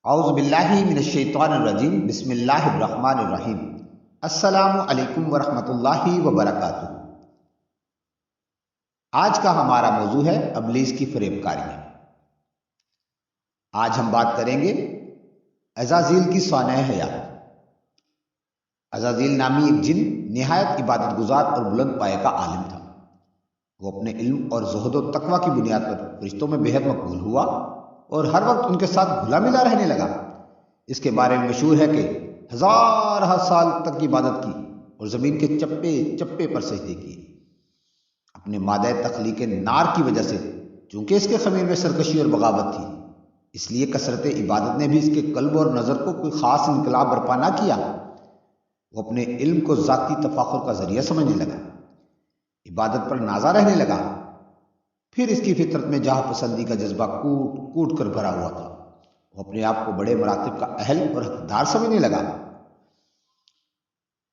اعوذ باللہ من الشیطان الرجیم، بسم اللہ الرحمن الرحیم۔ السلام علیکم ورحمۃ اللہ وبرکاتہ۔ آج کا ہمارا موضوع ہے ابلیس کی فریب کاریاں۔ آج ہم بات کریں گے عزازیل کی سوانح حیات۔ عزازیل نامی ایک جن نہایت عبادت گزار اور بلند پائے کا عالم تھا۔ وہ اپنے علم اور زہد و تقوی کی بنیاد پر فرشتوں میں بےحد مقبول ہوا اور ہر وقت ان کے ساتھ گھلا ملا رہنے لگا۔ اس کے بارے میں مشہور ہے کہ ہزارہ سال تک عبادت کی اور زمین کے چپے چپے پر سجدے کیے۔ اپنے مادہ تخلیق نار کی وجہ سے چونکہ اس کے خمیر میں سرکشی اور بغاوت تھی، اس لیے کثرت عبادت نے بھی اس کے قلب اور نظر کو کوئی خاص انقلاب برپا نہ کیا۔ وہ اپنے علم کو ذاتی تفاخر کا ذریعہ سمجھنے لگا، عبادت پر نازا رہنے لگا۔ پھر اس کی فطرت میں جہاں پسندی کا جذبہ کوٹ کوٹ کر بھرا ہوا تھا۔ وہ اپنے آپ کو بڑے مراتب کا اہل اور حقدار سمجھنے لگا۔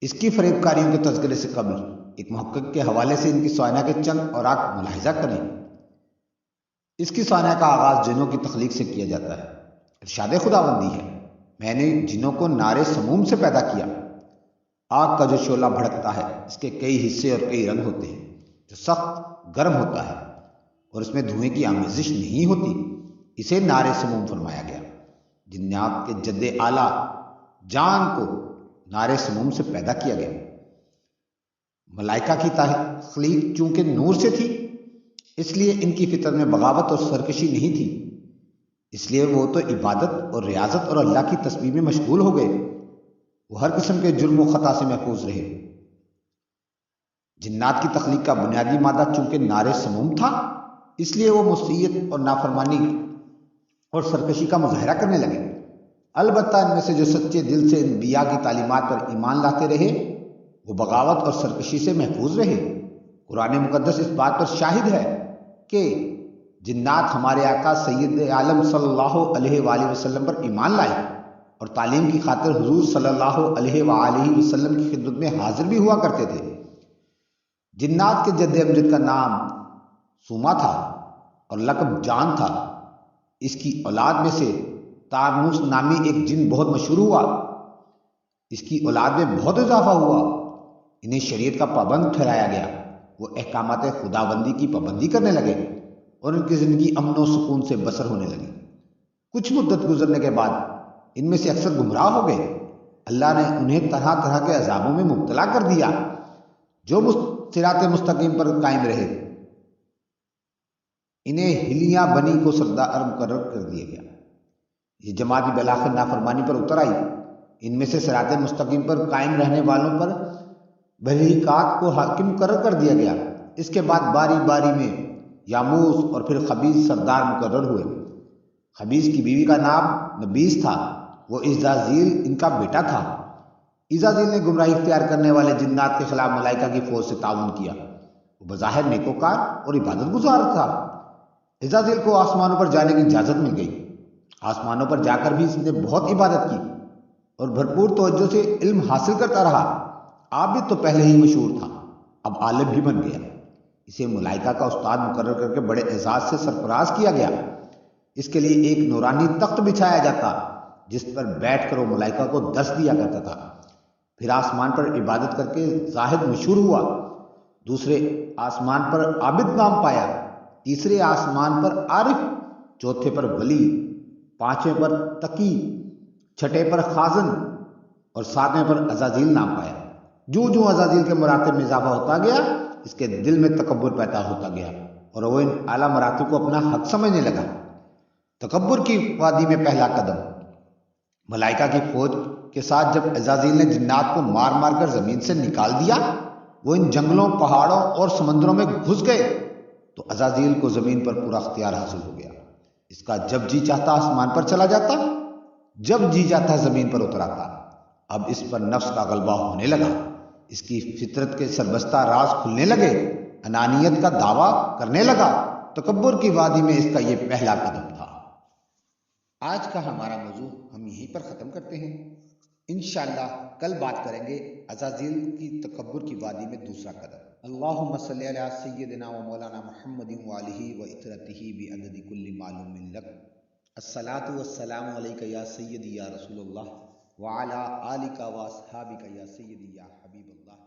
اس کی فریب کاریوں کے تذکرے سے قبل ایک محقق کے حوالے سے ان کی سوانح کے چند اوراق ملاحظہ کریں۔ اس کی سوانح کا آغاز جنوں کی تخلیق سے کیا جاتا ہے۔ ارشاد خداوندی ہے، میں نے جنوں کو نار سموم سے پیدا کیا۔ آگ کا جو شعلہ بھڑکتا ہے، اس کے کئی حصے اور کئی رنگ ہوتے ہیں، جو سخت گرم ہوتا ہے اور اس میں دھوئیں کی آمیزش نہیں ہوتی، اسے نار سموم فرمایا گیا۔ جنات کے جد اعلیٰ جان کو نار سموم سے پیدا کیا گیا۔ ملائکہ کی تخلیق چونکہ نور سے تھی، اس لیے ان کی فطرت میں بغاوت اور سرکشی نہیں تھی، اس لیے وہ تو عبادت اور ریاضت اور اللہ کی تسبیح میں مشغول ہو گئے۔ وہ ہر قسم کے جرم و خطا سے محفوظ رہے۔ جنات کی تخلیق کا بنیادی مادہ چونکہ نار سموم تھا، اس لیے وہ معصیت اور نافرمانی اور سرکشی کا مظاہرہ کرنے لگے۔ البتہ ان میں سے جو سچے دل سے انبیاء کی تعلیمات پر ایمان لاتے رہے، وہ بغاوت اور سرکشی سے محفوظ رہے۔ قرآن مقدس اس بات پر شاہد ہے کہ جنات ہمارے آقا سید عالم صلی اللہ علیہ وآلہ وسلم پر ایمان لائے اور تعلیم کی خاطر حضور صلی اللہ علیہ وآلہ وسلم کی خدمت میں حاضر بھی ہوا کرتے تھے۔ جنات کے جد امجد کا نام سوما تھا اور لقب جان تھا۔ اس کی اولاد میں سے تارنوس نامی ایک جن بہت مشہور ہوا۔ اس کی اولاد میں بہت اضافہ ہوا۔ انہیں شریعت کا پابند ٹھہرایا گیا۔ وہ احکامات خداوندی کی پابندی کرنے لگے اور ان کی زندگی امن و سکون سے بسر ہونے لگی۔ کچھ مدت گزرنے کے بعد ان میں سے اکثر گمراہ ہو گئے۔ اللہ نے انہیں طرح طرح کے عذابوں میں مبتلا کر دیا۔ جو صراط مستقیم پر قائم رہے، انہیں ہلیاں بنی کو سردار مقرر کر دیا گیا۔ یہ جماعت بالآخر نافرمانی پر اتر آئی۔ ان میں سے صراط مستقیم پر قائم رہنے والوں پر بہریقات کو حاکم مقرر کر دیا گیا۔ اس کے بعد باری باری میں یاموس اور پھر خبیث سردار مقرر ہوئے۔ خبیث کی بیوی کا نام نبیس تھا۔ وہ عزازیل ان کا بیٹا تھا۔ عزازیل نے گمراہی اختیار کرنے والے جنات کے خلاف ملائکہ کی فوج سے تعاون کیا۔ وہ بظاہر نیکوکار اور عبادت گزار تھا۔ عزازیل کو آسمانوں پر جانے کی اجازت مل گئی۔ آسمانوں پر جا کر بھی اس نے بہت عبادت کی اور بھرپور توجہ سے علم حاصل کرتا رہا۔ عابد تو پہلے ہی مشہور تھا، اب عالم بھی بن گیا۔ اسے ملائکہ کا استاد مقرر کر کے بڑے اعزاز سے سرفراز کیا گیا۔ اس کے لیے ایک نورانی تخت بچھایا جاتا جس پر بیٹھ کر وہ ملائکہ کو درس دیا کرتا تھا۔ پھر آسمان پر عبادت کر کے زاہد مشہور ہوا۔ دوسرے آسمان پر عابد نام پایا، تیسرے آسمان پر عارف، چوتھے پر ولی، پانچویں پر تقی، چھٹے پر خازن اور ساتویں پر عزازیل نام پایا۔ جو جو عزازیل کے مراتب میں اضافہ ہوتا گیا، اس کے دل میں تکبر پیدا ہوتا گیا اور وہ ان اعلیٰ مراتب کو اپنا حق سمجھنے لگا۔ تکبر کی وادی میں پہلا قدم۔ ملائکہ کی فوج کے ساتھ جب عزازیل نے جنات کو مار مار کر زمین سے نکال دیا، وہ ان جنگلوں، پہاڑوں اور سمندروں میں گھس گئے تو عزازیل کو زمین پر پورا اختیار حاصل ہو گیا۔ اس کا جب جی چاہتا آسمان پر چلا جاتا، جب جی چاہتا زمین پر اتر آتا۔ اب اس پر نفس کا غلبہ ہونے لگا، اس کی فطرت کے سربستہ راز کھلنے لگے، انانیت کا دعویٰ کرنے لگا۔ تکبر کی وادی میں اس کا یہ پہلا قدم تھا۔ آج کا ہمارا موضوع ہم یہیں پر ختم کرتے ہیں۔ انشاءاللہ کل بات کریں گے عزازیل کی تکبر کی وادی میں دوسرا قدم۔ اللہم صلی علی سیدنا و مولانا محمد و آلہ و اطرتہ بعدد کل معلوم لک۔ الصلاۃ والسلام علیک یا سیدی یا رسول اللہ وعلی آلک و اصحابک یا سیدی یا حبیب اللہ۔